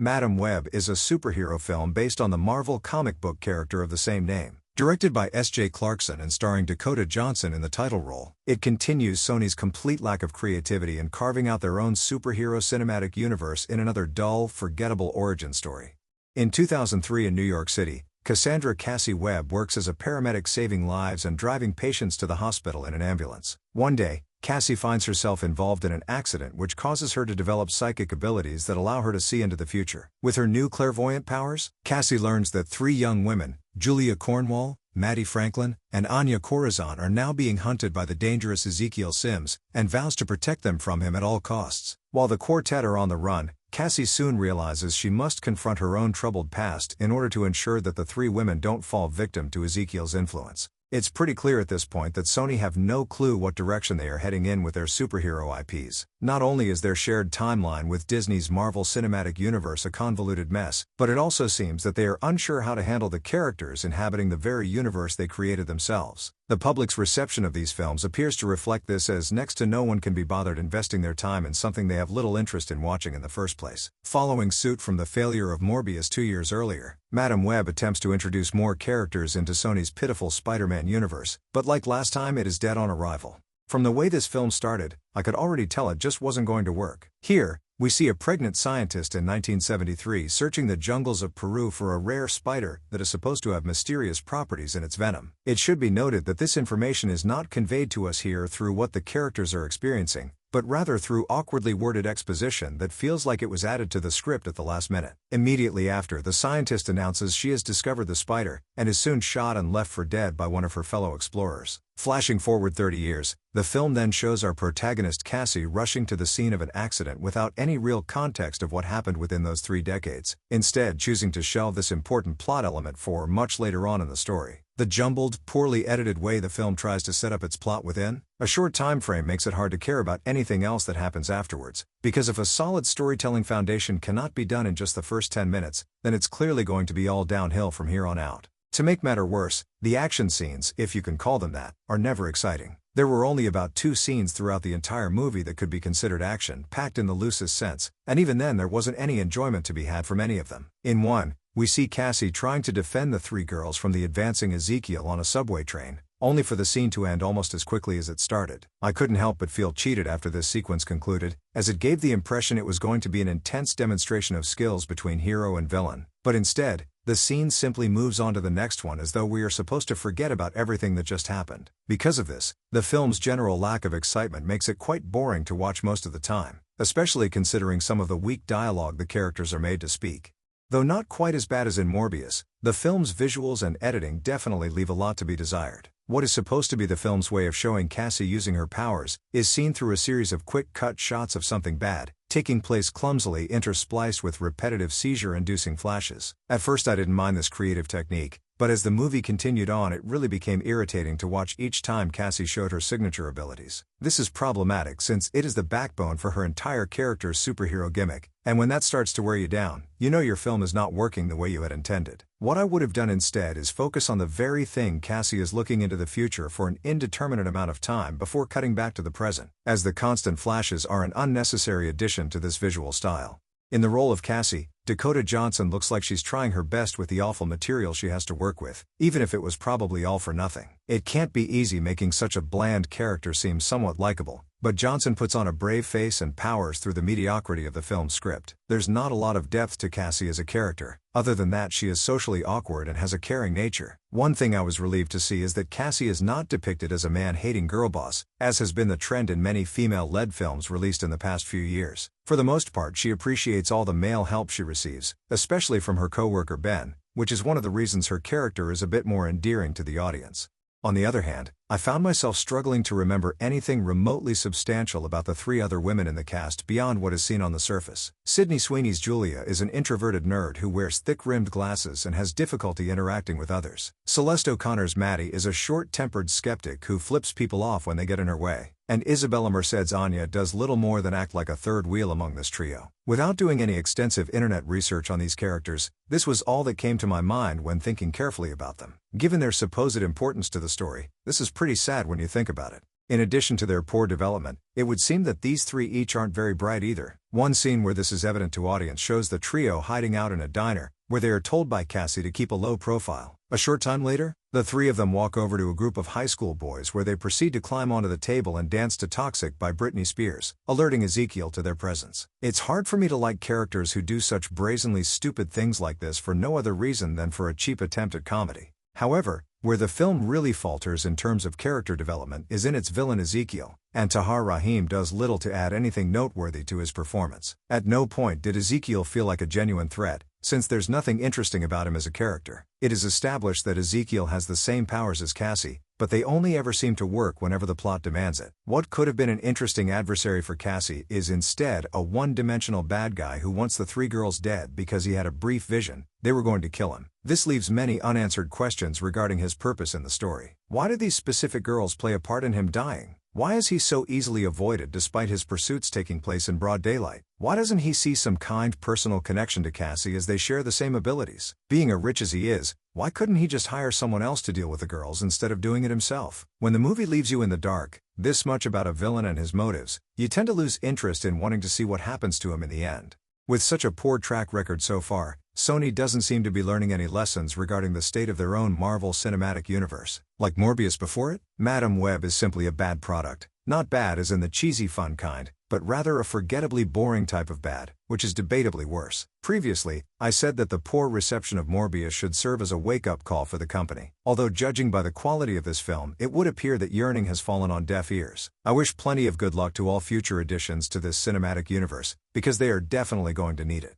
Madam Web is a superhero film based on the Marvel comic book character of the same name. Directed by S.J. Clarkson and starring Dakota Johnson in the title role, it continues Sony's complete lack of creativity in carving out their own superhero cinematic universe in another dull, forgettable origin story. In 2003 in New York City, Cassandra Webb works as a paramedic saving lives and driving patients to the hospital in an ambulance. One day, Cassie finds herself involved in an accident which causes her to develop psychic abilities that allow her to see into the future. With her new clairvoyant powers, Cassie learns that three young women, Julia Cornwall, Maddie Franklin, and Anya Corazon, are now being hunted by the dangerous Ezekiel Sims, and vows to protect them from him at all costs. While the quartet are on the run, Cassie soon realizes she must confront her own troubled past in order to ensure that the three women don't fall victim to Ezekiel's influence. It's pretty clear at this point that Sony have no clue what direction they are heading in with their superhero IPs. Not only is their shared timeline with Disney's Marvel Cinematic Universe a convoluted mess, but it also seems that they are unsure how to handle the characters inhabiting the very universe they created themselves. The public's reception of these films appears to reflect this, as next to no one can be bothered investing their time in something they have little interest in watching in the first place. Following suit from the failure of Morbius 2 years earlier, Madam Web attempts to introduce more characters into Sony's pitiful Spider-Man universe, but like last time, it is dead on arrival. From the way this film started, I could already tell it just wasn't going to work. Here, we see a pregnant scientist in 1973 searching the jungles of Peru for a rare spider that is supposed to have mysterious properties in its venom. It should be noted that this information is not conveyed to us here through what the characters are experiencing, but rather through awkwardly worded exposition that feels like it was added to the script at the last minute. Immediately after, the scientist announces she has discovered the spider, and is soon shot and left for dead by one of her fellow explorers. Flashing forward 30 years, the film then shows our protagonist Cassie rushing to the scene of an accident without any real context of what happened within those 3 decades, instead choosing to shelve this important plot element for much later on in the story. The jumbled, poorly edited way the film tries to set up its plot within a short time frame makes it hard to care about anything else that happens afterwards, because if a solid storytelling foundation cannot be done in just the first 10 minutes, then it's clearly going to be all downhill from here on out. To make matter worse, the action scenes, if you can call them that, are never exciting. There were only about 2 scenes throughout the entire movie that could be considered action, packed in the loosest sense, and even then there wasn't any enjoyment to be had from any of them. In one, we see Cassie trying to defend the 3 girls from the advancing Ezekiel on a subway train, only for the scene to end almost as quickly as it started. I couldn't help but feel cheated after this sequence concluded, as it gave the impression it was going to be an intense demonstration of skills between hero and villain, but instead, the scene simply moves on to the next one as though we are supposed to forget about everything that just happened. Because of this, the film's general lack of excitement makes it quite boring to watch most of the time, especially considering some of the weak dialogue the characters are made to speak. Though not quite as bad as in Morbius, the film's visuals and editing definitely leave a lot to be desired. What is supposed to be the film's way of showing Cassie using her powers is seen through a series of quick-cut shots of something bad, taking place clumsily interspliced with repetitive seizure-inducing flashes. At first I didn't mind this creative technique, but as the movie continued on it really became irritating to watch each time Cassie showed her signature abilities. This is problematic since it is the backbone for her entire character's superhero gimmick, and when that starts to wear you down, you know your film is not working the way you had intended. What I would have done instead is focus on the very thing Cassie is looking into the future for an indeterminate amount of time before cutting back to the present, as the constant flashes are an unnecessary addition to this visual style. In the role of Cassie, Dakota Johnson looks like she's trying her best with the awful material she has to work with, even if it was probably all for nothing. It can't be easy making such a bland character seem somewhat likable, but Johnson puts on a brave face and powers through the mediocrity of the film's script. There's not a lot of depth to Cassie as a character, other than that she is socially awkward and has a caring nature. One thing I was relieved to see is that Cassie is not depicted as a man-hating girlboss, as has been the trend in many female-led films released in the past few years. For the most part, she appreciates all the male help she receives, especially from her co-worker Ben, which is one of the reasons her character is a bit more endearing to the audience. On the other hand, I found myself struggling to remember anything remotely substantial about the 3 other women in the cast beyond what is seen on the surface. Sydney Sweeney's Julia is an introverted nerd who wears thick-rimmed glasses and has difficulty interacting with others. Celeste O'Connor's Maddie is a short-tempered skeptic who flips people off when they get in her way. And Isabella Merced's Anya does little more than act like a third wheel among this trio. Without doing any extensive internet research on these characters, this was all that came to my mind when thinking carefully about them. Given their supposed importance to the story, this is pretty sad when you think about it. In addition to their poor development, it would seem that these 3 each aren't very bright either. One scene where this is evident to audience shows the trio hiding out in a diner, where they are told by Cassie to keep a low profile. A short time later, the three of them walk over to a group of high school boys where they proceed to climb onto the table and dance to Toxic by Britney Spears, alerting Ezekiel to their presence. It's hard for me to like characters who do such brazenly stupid things like this for no other reason than for a cheap attempt at comedy. However, where the film really falters in terms of character development is in its villain Ezekiel, and Tahar Rahim does little to add anything noteworthy to his performance. At no point did Ezekiel feel like a genuine threat, since there's nothing interesting about him as a character. It is established that Ezekiel has the same powers as Cassie, but they only ever seem to work whenever the plot demands it. What could have been an interesting adversary for Cassie is instead a one-dimensional bad guy who wants the three girls dead because he had a brief vision they were going to kill him. This leaves many unanswered questions regarding his purpose in the story. Why did these specific girls play a part in him dying? Why is he so easily avoided despite his pursuits taking place in broad daylight? Why doesn't he see some kind personal connection to Cassie as they share the same abilities? Being as rich as he is, why couldn't he just hire someone else to deal with the girls instead of doing it himself? When the movie leaves you in the dark, this much about a villain and his motives, you tend to lose interest in wanting to see what happens to him in the end. With such a poor track record so far, Sony doesn't seem to be learning any lessons regarding the state of their own Marvel Cinematic Universe. Like Morbius before it, Madam Web is simply a bad product. Not bad as in the cheesy fun kind, but rather a forgettably boring type of bad, which is debatably worse. Previously, I said that the poor reception of Morbius should serve as a wake-up call for the company. Although judging by the quality of this film, it would appear that Yearning has fallen on deaf ears. I wish plenty of good luck to all future additions to this cinematic universe, because they are definitely going to need it.